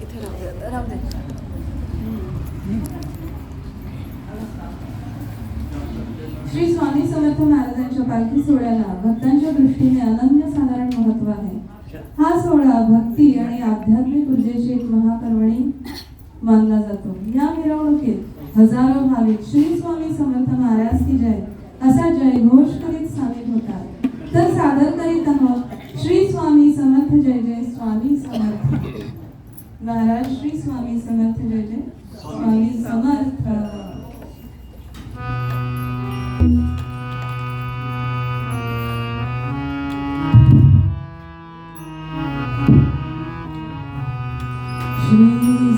इथे राहू दे. श्री स्वामी समर्थ महाराजांच्या पालखी सोहळ्याला भक्तांच्या दृष्टीने अनन्यसाधारण महत्त्व आहे. हा सोहळा भक्ती आणि आध्यात्मिक ऊर्जेची एक महापर्वणी मानला जातो. या मिरवणुकीत हजारो भाविक श्री स्वामी समर्थ महाराज की जय असा जयघोष करीत सामील होतात. तर सादर करीत आहोत श्री स्वामी समर्थ जय जय स्वामी समर्थ. महाराज श्री स्वामी समर्थ जय जय स्वामी समर्थ. श्री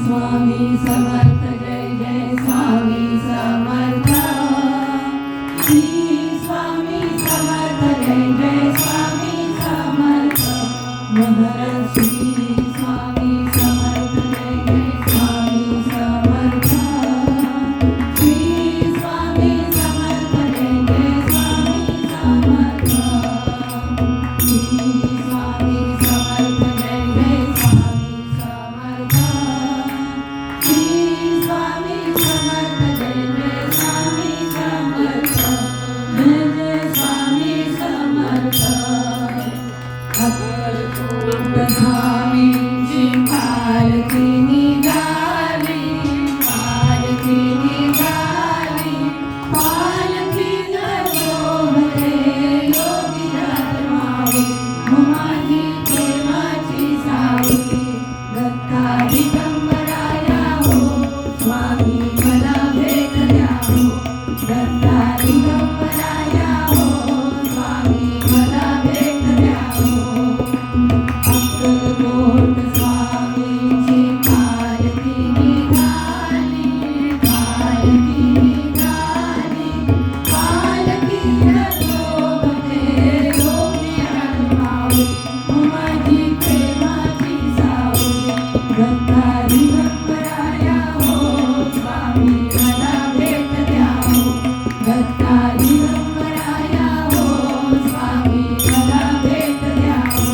स्वामी समर्थ जय जय स्वामी समर्थ. श्री स्वामी समर्थ जय जय स्वामी समर्थ. श्री स्वामी समर्थ जय जय स्वामी समर्थ. श्री स्वामी समर्थ जय जय स्वामी समर्थ. श्री स्वामी समर्थ जय जय स्वामी समर्थ. श्री स्वामी समर्थ जय जय स्वामी समर्थ. जय जय स्वामी समर्थ. स्वामींची पालखी निघाली, पालखी निघाली, पालखीला शोभते योगीराज माऊली, माझी प्रेमाची सावली. दत्ता दिगंबराया हो स्वामी मला भेट द्या हो. दत्ता दिगंबराया हो स्वामी मला भेट द्या हो. अक्कलकोट स्वामींची पालखी निघाली, पालखी निघाली, पालखीला शोभते योगीराज माऊली, माझी प्रेमाची सावली. दत्ता दिगंबराया हो स्वामी मला भेट द्या हो. दत्ता दिगंबराया हो स्वामी मला भेट द्या हो.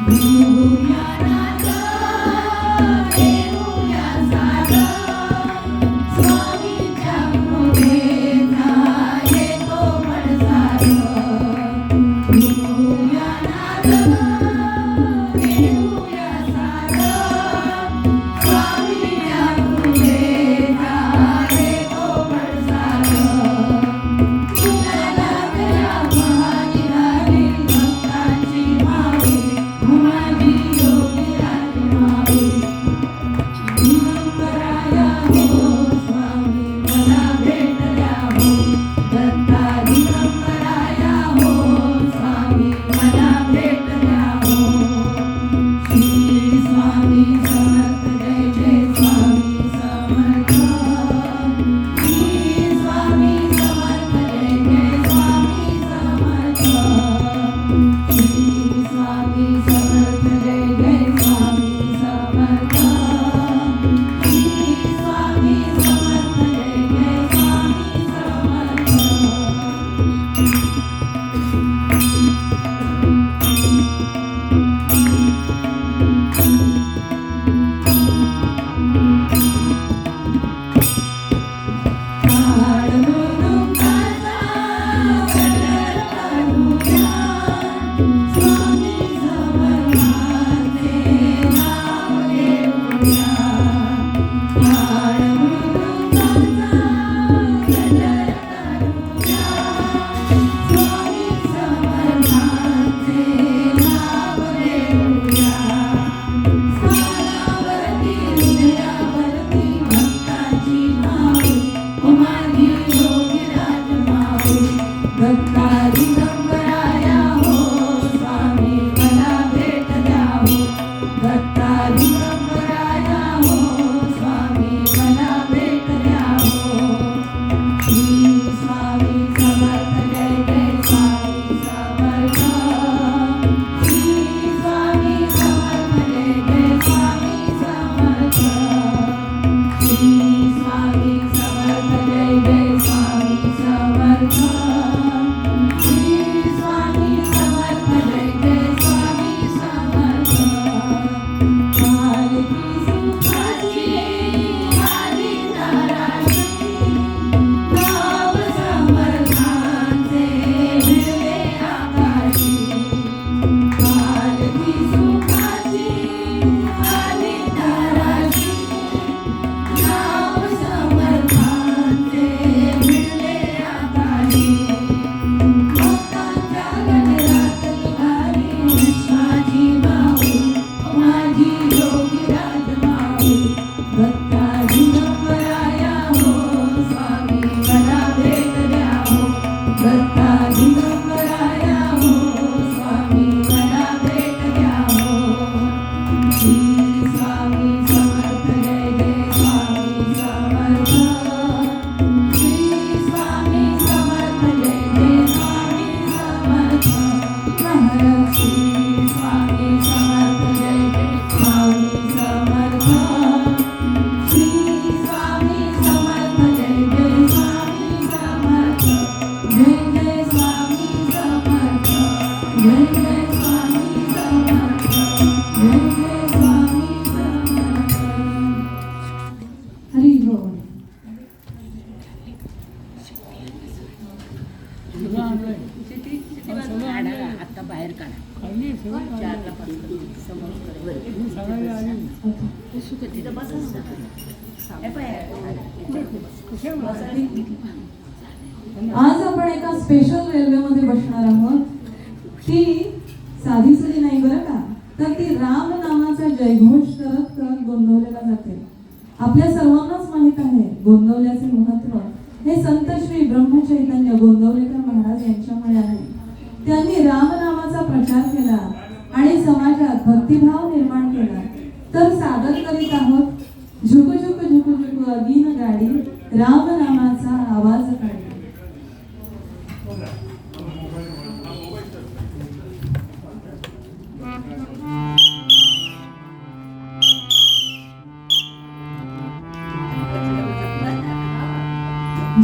देऊया नाथ, देऊया साथ, स्वामींच्या कृपेचा येतो पडसाद. देऊया नाथ, देऊया साथ, स्वामींच्या कृपेचा येतो पडसाद. तुला लागल्या महानिहारी भक्तांची माऊली, माझी योगीराज माऊली. दिगंबराया हो स्वामी मला भेट द्या हो. दत्ता दिगंबराया हो स्वामी मला भेट द्या हो. श्री स्वामी समर्थ जय जय स्वामी समर्थ. श्री स्वामी समर्थ जय जय स्वामी समर्थ. श्री स्वामी समर्थ जय जय स्वामी समर्थ. श्री स्वामी समर्थ जय जय स्वामी समर्थ. काळमुरुकाचा गजर काढूया, स्वामी समर्थांचे नाव घेऊया. काळमुरुकाचा गजर काढूया, स्वामी समर्थांचे नाव घेऊया. स्वानावरती हृदयावरती भक्तांची माऊली, माझी योगीराज माऊली. दत्ता दिगंबराया हो स्वामी मला भेट द्या हो. दत्ता दिगंबराया हो स्वामी मला भेट द्या हो. श्री स्वामी समर्थ जय जय स्वामी समर्थ. श्री स्वामी समर्थ जय जय स्वामी समर्थ. श्री स्वामी आज आपण एका स्पेशल रेल्वेमध्ये बसणार आहोत. ती साधी सुधी नाही बरं का, तर ती राम नामाचा जयघोष करत करत गोंदवलेला जाते. आपल्या सर्वांनाच माहित आहे गोंदवल्याचे महत्त्व हे संत श्री ब्रह्मचैतन्य गोंदवलेकर महाराज यांच्यामुळे आहे. त्यांनी राम नामाचा प्रचार केला आणि समाजात भक्तिभाव निर्माण केला. तर सादर करीत आहोत झुकू झुकू झुकू झुकू अगीन गाडी राम नामाचा आवाज काढी.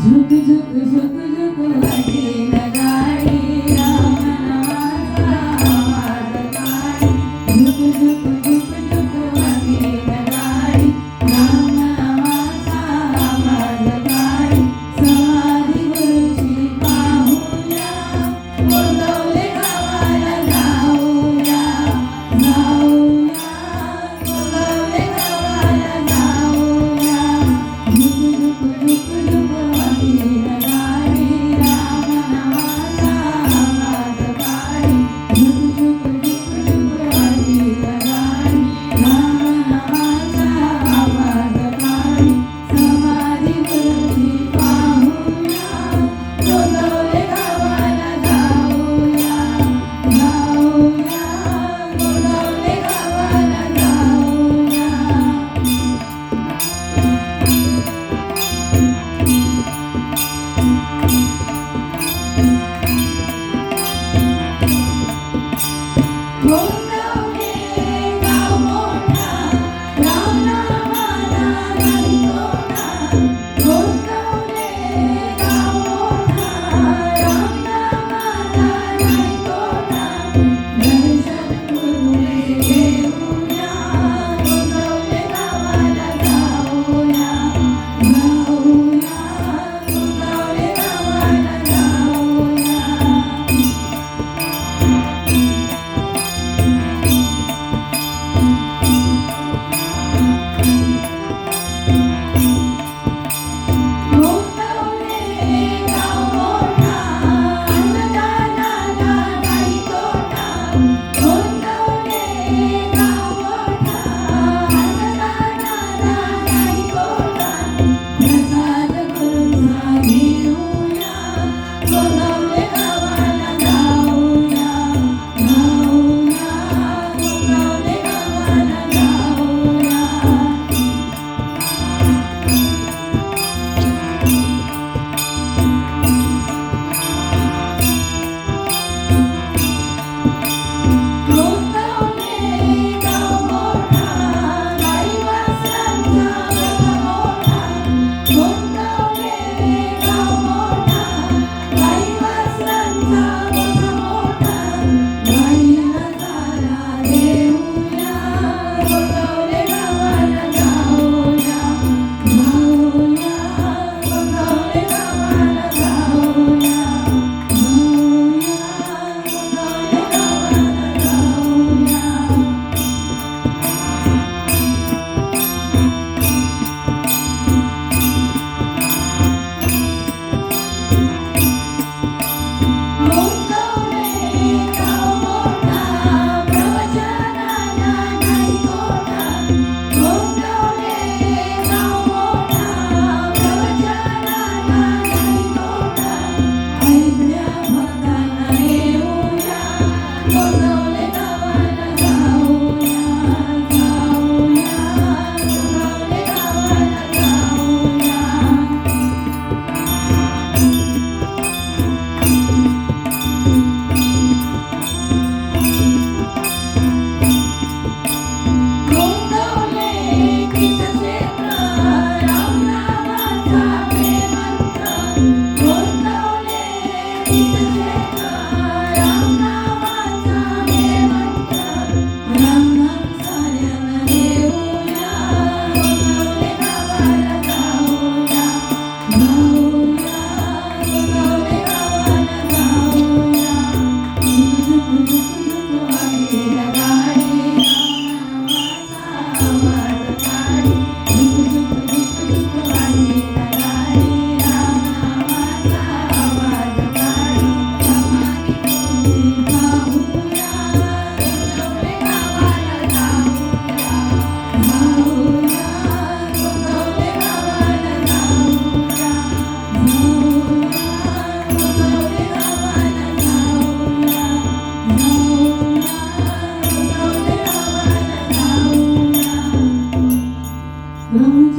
झुक झुक झुक झुक अगीन गाडी राम नामाचा आवाज काढी. झुक झुक झुक झुक अगीन गाडी राम नामाचा आवाज काढी. समाधी गुरुची पाहूया गोंदवले गावाला जाऊया जाऊया गोंदवले गावाला जाऊया. झुक झुक झुक झुक अगीन गाडी राम नामाचा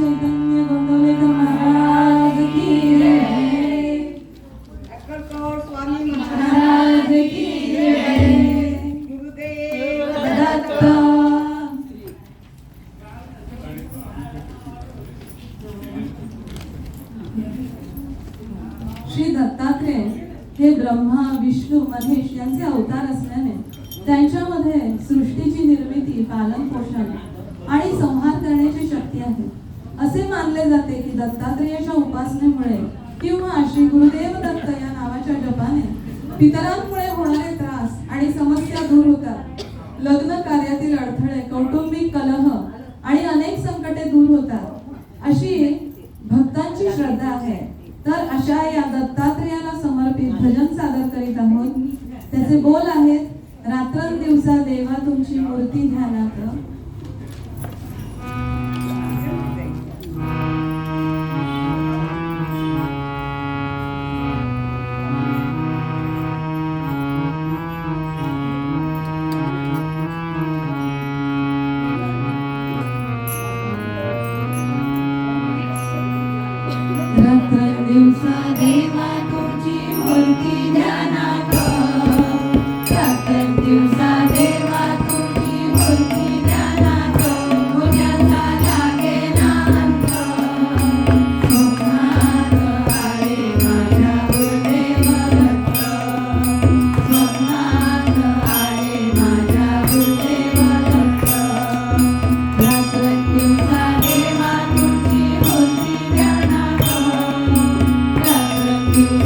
चैतन्य गोंदवलेकर महाराज की जय. अक्कलकोट स्वामी महाराज महाराज की जय. गुरुदेव दत्त. श्री दत्तात्रेय हे ब्रह्मा विष्णू महेश यांचे अवतार असल्याने त्यांच्यामध्ये सृष्टीची निर्मिती पालन पोषण आणि संहार करण्याची शक्ती आहे. असे मानले जाते की दत्तात्रेयाच्या उपासनेमुळे किंवा श्री गुरुदेव दत्त या नावाच्या जपाने पितरांमुळे होणारे त्रास आणि समस्या दूर होतात. लग्न कार्यातील अडथळे, कौटुंबिक कलह आणि अनेक संकटे दूर होतात अशी भक्तांची श्रद्धा आहे. तर अशा या दत्तात्रेयाला समर्पित भजन सादर करीत आहोत. त्याचे बोल आहेत, रात्रंदिवसा देवा तुमची मूर्ती ध्यानात. रात्रंदिवसा देवा तुमची मूर्ती ध्यानात. रात्रंदिवसा देवा तुमची मूर्ती ध्यानात. पुण्याचा लागेना अंत. स्वप्नात आले माझ्या गुरुदेव दत्त. स्वप्नात आले माझ्या गुरुदेव दत्त. रात्रंदिवसा देवा तुमची मूर्ती ध्यानात. रात्रंदिवसा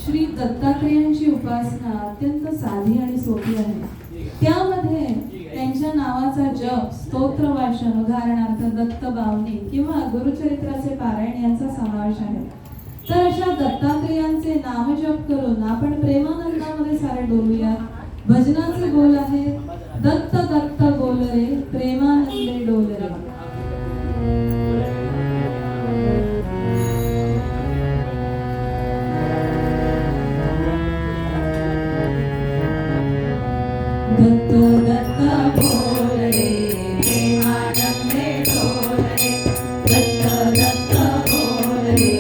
श्री दत्तात्रेयांची उपासना अत्यंत साधी आणि सोपी आहे. त्यामध्ये त्यांच्या नावाचा जप, स्तोत्र वाचन, उदाहरणार्थ दत्त बावनी किंवा गुरुचरित्राचे पारायण यांचा समावेश आहे. तर अशा दत्तात्रेयांचे नामजप करून आपण प्रेमानंदामध्ये सारे डोलूया. भजनाचे बोल आहे, दत्त दत्त बोल रे, प्रेमानंदे डोल रे. दत्त दत्त बोल रे, प्रेमानंदे डोल रे. दत्त दत्त बोल रे,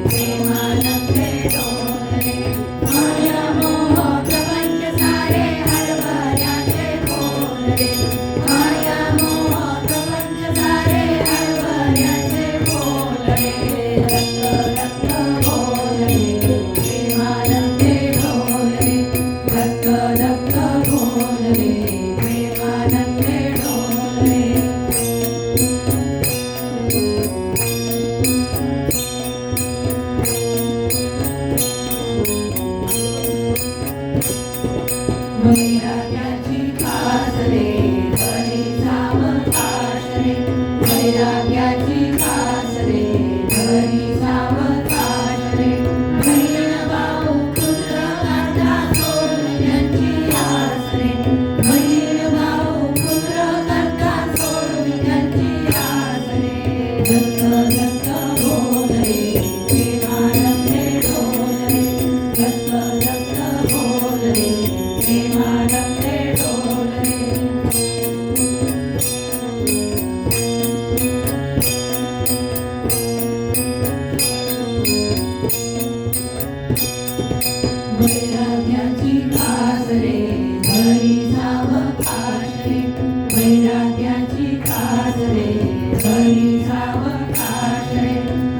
प्रेमानंदे डोल रे. माया मोह प्रपंच सारे हरभऱ्याचे बोल रे. माया मोह प्रपंच सारे हरभऱ्याचे बोल रे. दत्त दत्त बोल रे, प्रेमानंदे डोल रे. दत्त दत्त बोल रे, प्रेमानंदे डोल रे. वैराग्याची खास रे, घरी सावकाश रे. वैराग्याची खास रे, घरी सावकाश रे. बहीण भाऊ पुत्र करता सोडून यांची आस रे. बहीण भाऊ पुत्र करता सोडून यांची आस रे. दत्त दत्त बोल रे, प्रेमानंदे डोल रे. दत्त दत्त बोल रे, प्रेमानंदे डोल रे. वैराग्याची खास रे, घरी सावकाश रे. वैराग्याची खास रे, घरी सावकाश रे.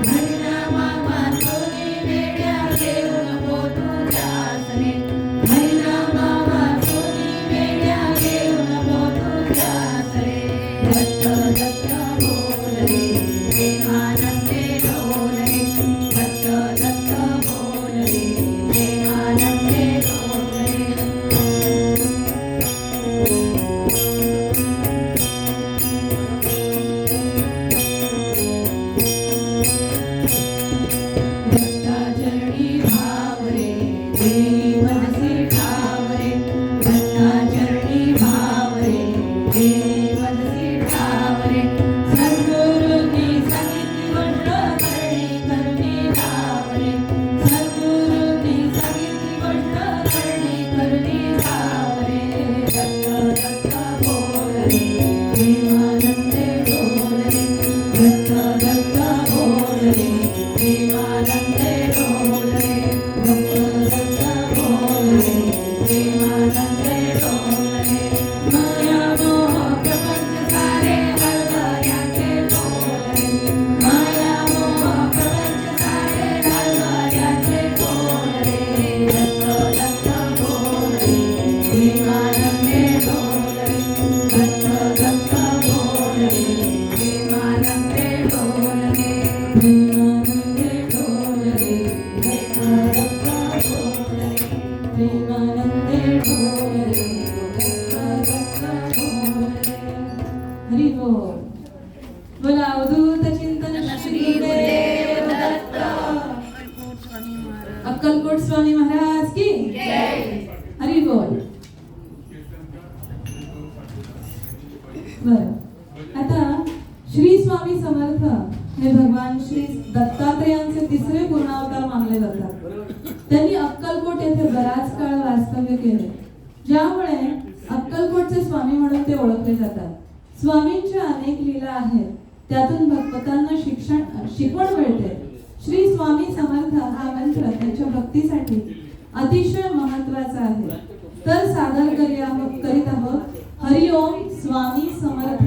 महिना मामा सोनी वेड्या घेऊन पोतू जास रे. महिना मामा सोनी वेड्या घेऊन पोतू जास रे. दत्त दत्त बोल रे, प्रेमानंदे डोल रे. दत्त दत्त बोल रे, प्रेमानंदे डोल रे. दत्ताचरणी भाव रे, देई मनसी ठाव रे. दत्ताचरणी भाव रे, देई मनसी ठाव रे. सद्गुरूंनी सांगितली गोष्ट करणी करुणी धाव रे. सद्गुरूंनी सांगितली गोष्ट करणी करुणी धाव रे. दत्त दत्त बोल रे, प्रेमानंदे डोल रे. दत्त दत्त बोल रे, प्रेमानंदे डोल रे. दत्त दत्त बोल रे, प्रेमानंदे डोल रे. माया मोह प्रपंच सारे हरभऱ्याचे बोल रे. माया मोह प्रपंच सारे हरभऱ्याचे बोल रे. दत्त दत्त बोल रे, प्रेमानंदे डोल रे. दत्त दत्त बोल रे, प्रेमानंदे डोल रे. प्रेमानंदे डोल रे. दत्त दत्त बोल रे, प्रेमानंदे डोल रे. दत्त दत्त बोल रे. हरी बोल. बोला अवधूत चिंतन श्री गुरुदेव दत्त. अक्कलकोट स्वामी महाराज की जय. हरी बोल. बरं, आता श्री स्वामी समर्थ हे भगवान श्री दत्तात्रेयांचे तिसरे पूर्णावतार मानले जातात. त्यांनी अक्कलकोट येथे बराच काळ वास्तव्य केले, ज्यामुळे अक्कलकोटचे स्वामी म्हणून ते ओळखले जातात. स्वामींच्या अनेक लीला आहेत, त्यातून भक्तांना शिकवण मिळते. श्री स्वामी समर्थ हा मंत्र त्यांच्या भक्तीसाठी अतिशय महत्वाचा आहे. तर सादर करीत आहोत हरिओम स्वामी समर्थ.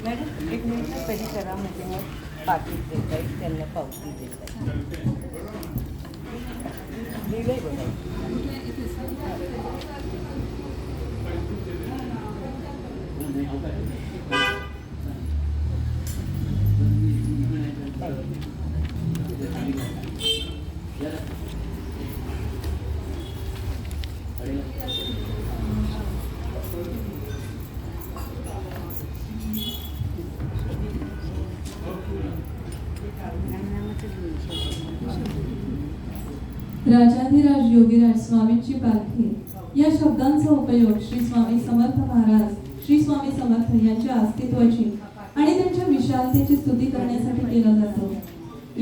मॅडम एक मिनिट परिसरामध्ये मग पाकिट देत आहेत त्यांना पावती देत आहेत लिहिलंय बघा. राजाधिराज योगीराज स्वामींची पालखी या शब्दांचा उपयोग श्री स्वामी समर्थ महाराज श्री स्वामी समर्थ यांच्या अस्तित्वाची आणि त्यांच्या विशालतेची स्तुती करण्यासाठी केला जातो.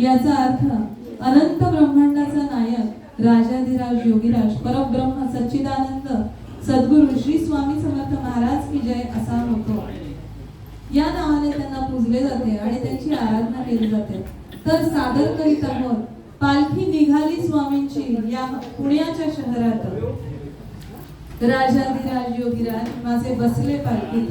याचा अर्थ अनंत ब्रह्मांडाचा नायक राजाधिराज योगीराज परब्रह्म सच्चिदानंद सद्गुरू श्री स्वामी समर्थ महाराज की जय असा होतो. या नावाने त्यांना पूजले जाते आणि त्यांची आराधना केली जाते. तर सादर करीत आहोत पालखी निघाली स्वामींची या पुण्याच्या शहरात. राजाधिराज योगीराज माझे बसले पालखीत.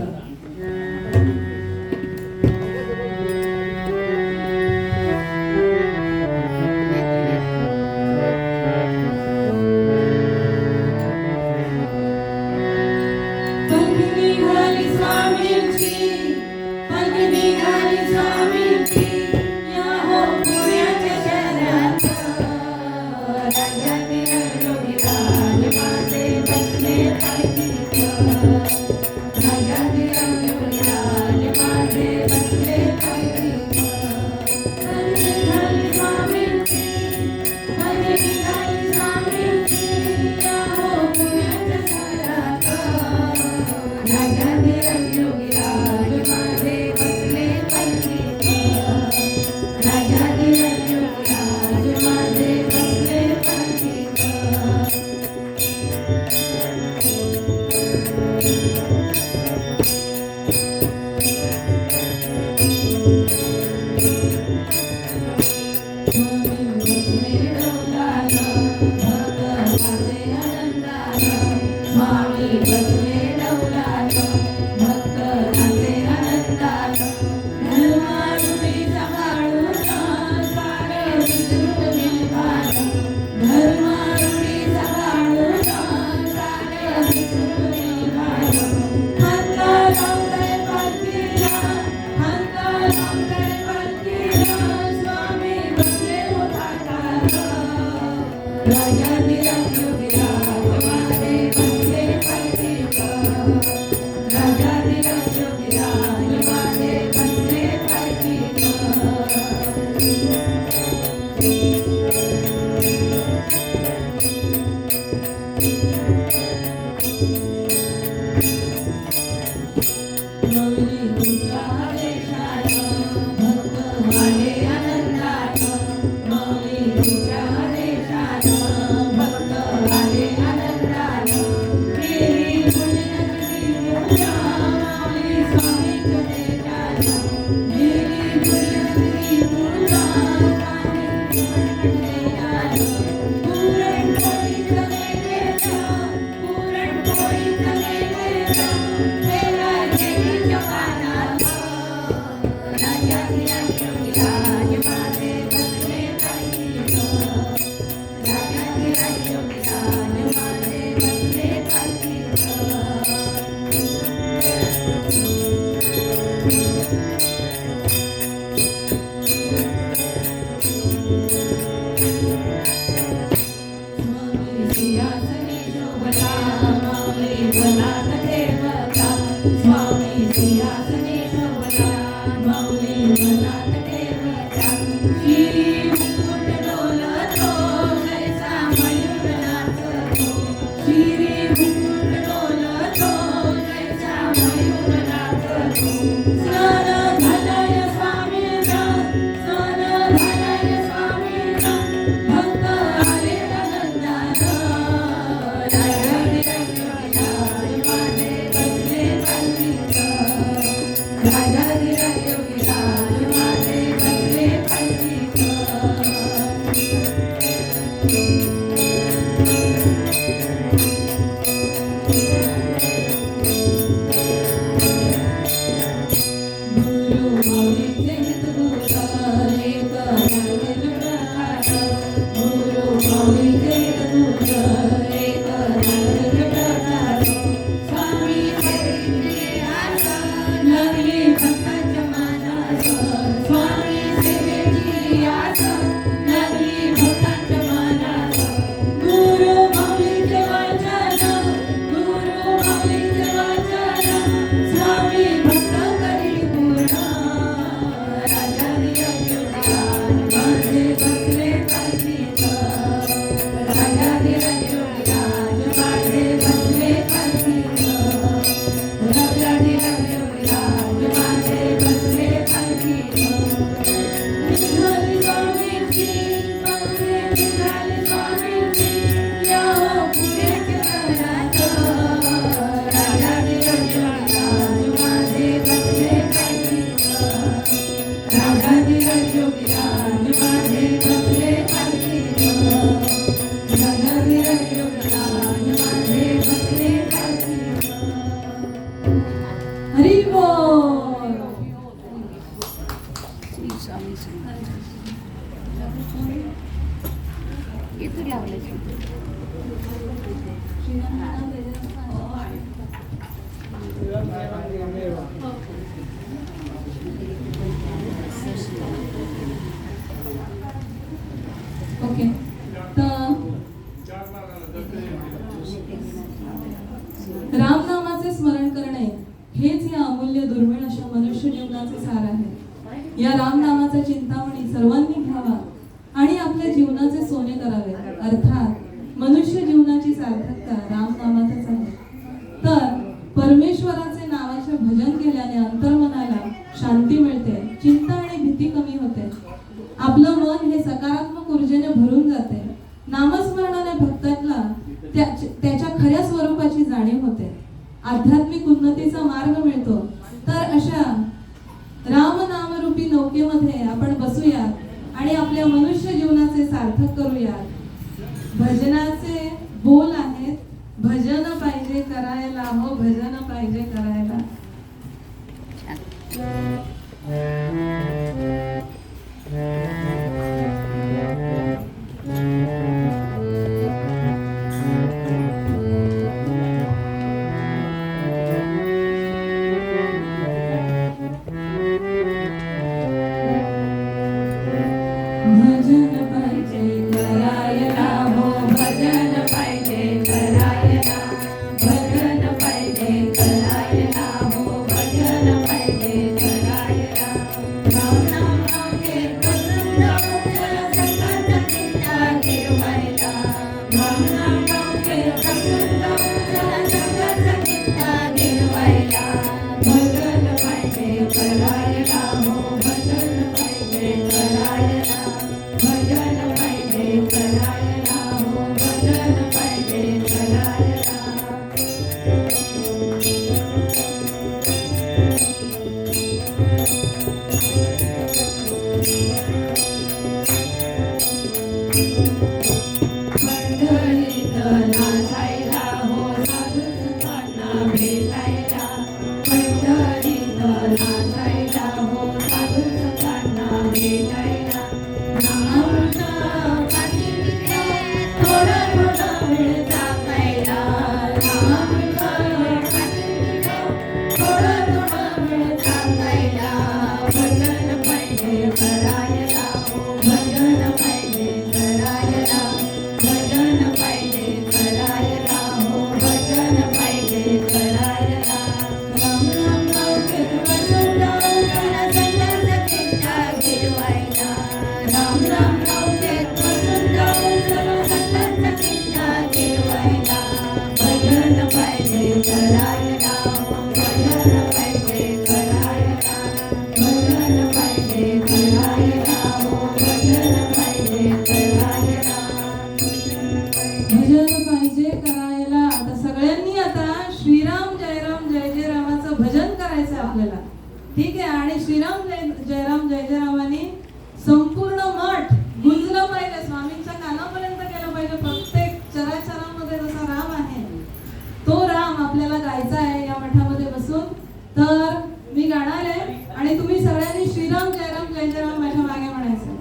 मनुष्य जीवनाचे सार आहे. या रामनामाचा चिंतामणी सर्वांनी घ्यावा आणि आपल्या जीवनाचे सोने करावे. अर्थात मनुष्य जीवनाची सार्थकता रामनामातच आहे. तर परमेश्वराचे नावाचे भजन केल्याने अंतर्मनाला शांती मिळते, चिंता आणि भीती कमी होते. आपलं मन हे सकारात्मक ऊर्जेने भरून जाते. नामस्मरणाने भक्ताला त्याच्या खऱ्या स्वरूपाची जाणीव होते. आध्यात्मिक उन्नतीचा मार्ग मिळतो. तर अशा रामनामरूपी नौकेमध्ये आपण बसूयात आणि आपल्या मनुष्य जीवनाचे सार्थक करूयात. भजनाचे बोल आहेत, भजन पाहिजे करायला, हो भजन पाहिजे करायला. भजन पाहिजे करायला, हो भजन पाहिजे करायला. भजन पाहिजे करायला, हो भजन पाहिजे करायला. राम नाम नवके प्रसन्न मुखला सकाळचा चिंता गिरवायला. राम नाम नवके प्रसन्न मुखला सकाळचा चिंता गिरवायला. भजन पाहिजे करायला, हो भजन पाहिजे करायला. भजन पाहिजे करायला, हो भजन पाहिजे करायला. पंढरीत नाचायला, हो साधू संतांना भेटायला. पंढरीत नाचायला, हो साधू संतांना भेटायला. नामामृत पाणी पिता थोडं थोडं वेळ टाकायला. नामामृत पाणी पिता थोडं थोडं वेळ टाकायला. भजन पाहिजे करायला, हो भजन पाहिजे करायला. भजन पाहिजे करायला, हो भजन पाहिजे करायला. राम नाम नवके बसून त्याला संतांचा चिंता गिरवायला. राम नाम नवके बसून त्याला संतांचा चिंता गिरवायला. भजन पाहिजे करायला, हो भजन पाहिजे करायला. भजन पाहिजे करायला, हो भजन पाहिजे करायला. भजन पाहिजे करायला. आता सगळ्यांनी आता श्रीराम जयराम जय जय रामाचं भजन करायचं आपल्याला. ठीक आहे. आणि श्रीराम जयराम जय जय रामाने संपूर्ण मठ गुंजलं पाहिजे, स्वामींच्या कानापर्यंत गेलं पाहिजे. प्रत्येक चराचरामध्ये जसा राम आहे तो राम आपल्याला गायचा आहे या मठामध्ये बसून. तर मी गाणार आहे आणि तुम्ही सगळ्यांनी श्रीराम जयराम जय जय राम माझ्या मागे म्हणायचं.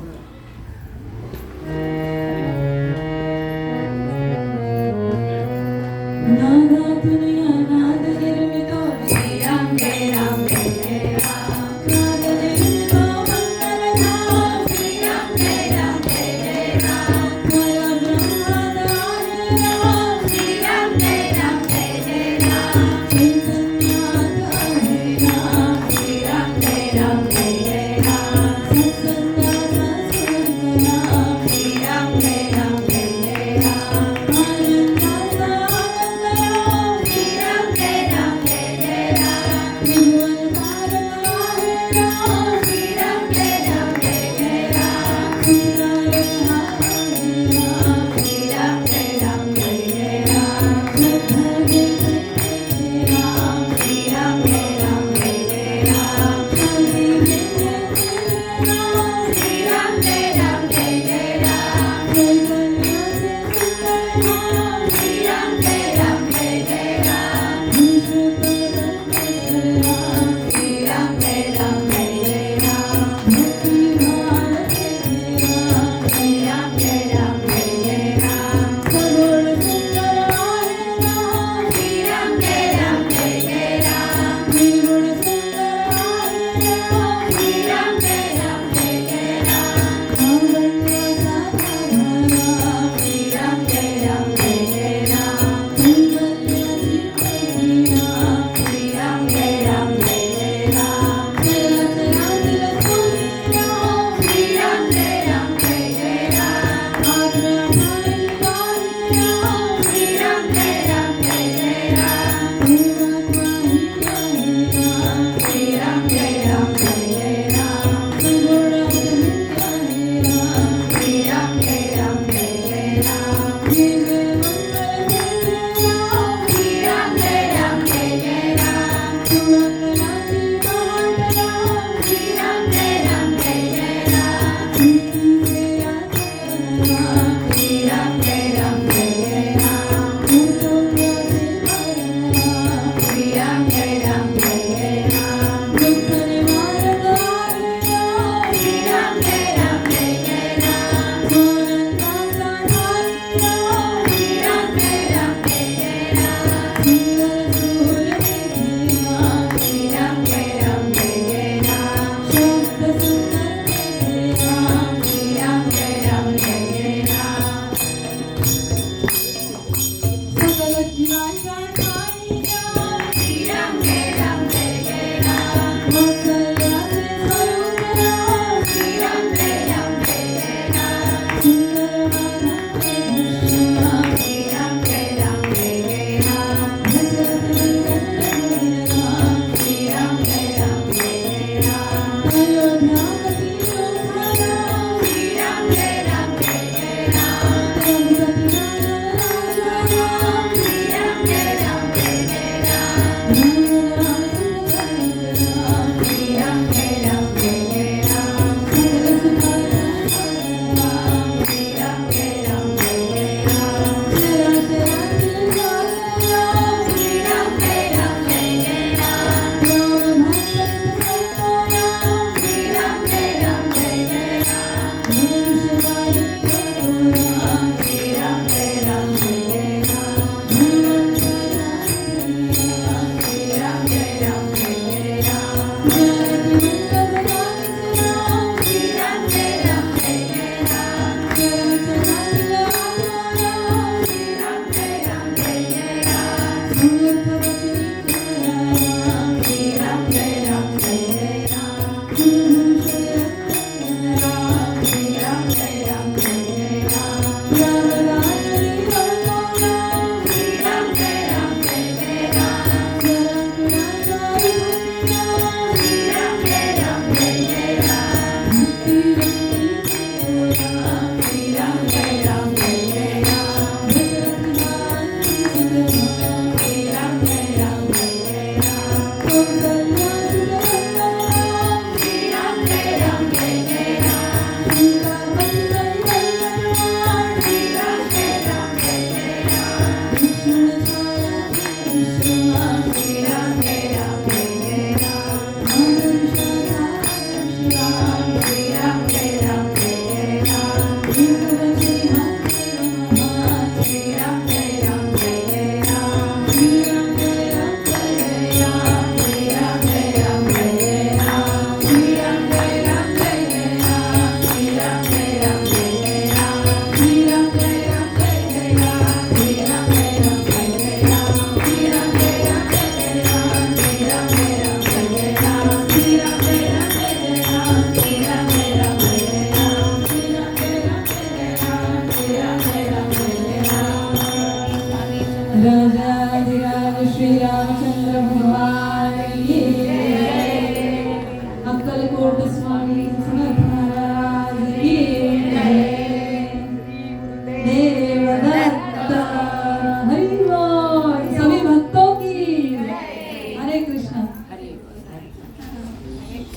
नादातून नाद निर्मितो श्रीराम जय राम जय जय राम. नाद निर्मितो मंगलधाम श्रीराम जय राम जय जय राम. मला ब्रह्माद आहे राम श्रीराम जय राम जय जय राम. चैतन्यात आहे राम श्रीराम जय राम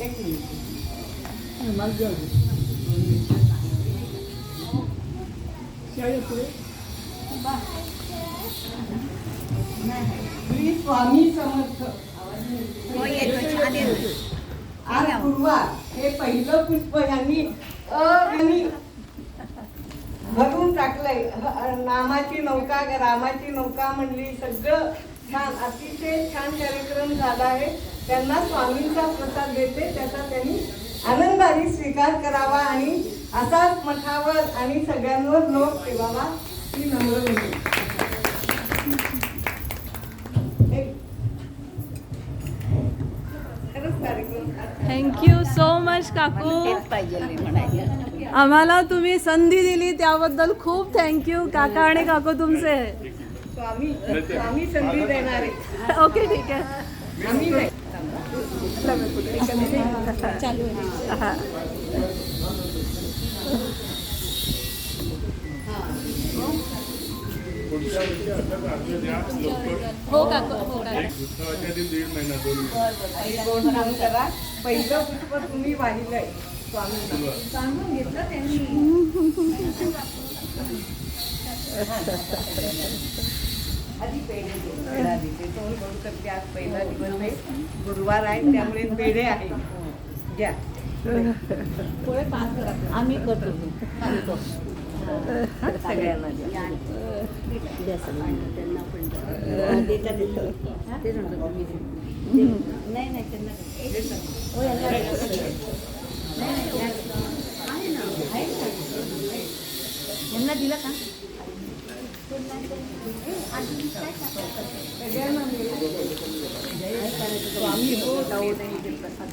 एक मिनिट. श्री स्वामी समर्थ. आज गुरुवार हे पहिलं पुष्प यांनी भरून टाकलंय. नामाची नौका रामाची नौका म्हणली. सगळं छान, अतिशय छान कार्यक्रम झाला आहे. त्यांना स्वामींचा प्रसाद देते, त्याचा त्यांनी आनंदाने स्वीकार करावा आणि असाच मठावर आणि सगळ्यांवर लोक ठेवावा ही नम्र विनंती. खरंच कार्यक्रम थँक्यू सो मच काकू. तेच पाहिजे नाही म्हणायला. आम्हाला तुम्ही संधी दिली त्याबद्दल खूप थँक्यू काका आणि काकू तुमचे. स्वामी स्वामी संधी देणारे ओके ठीक आहे. आम्ही नाही. चालू आहे. हा. पुढच्या वर्षी असंच अर्ज द्या लवकर. हो काकू हो काका. उत्सवाच्या आधी 1.5 महिना 2 महिने. दोन काम करा. पहिलं पुष्प तुम्ही वाहिलंय स्वामी सांगून घेतलं त्यांनी. आधी पेढे दे. पेढा देते. तोंड करू शकते. आज पहिला दिवस आहे, गुरुवार आहे, त्यामुळे पेढे आहे. घ्या. आम्ही करतो सगळ्यांना द्या. द्या सगळ्यांना. त्यांना पण द्या. देता देतो. ते सांगतो मी नाही नाही त्यांना हो यांना नाही नाही आहे ना आहे ना. यांना दिलं का? स्वामी हो जाऊ नाही प्रसाद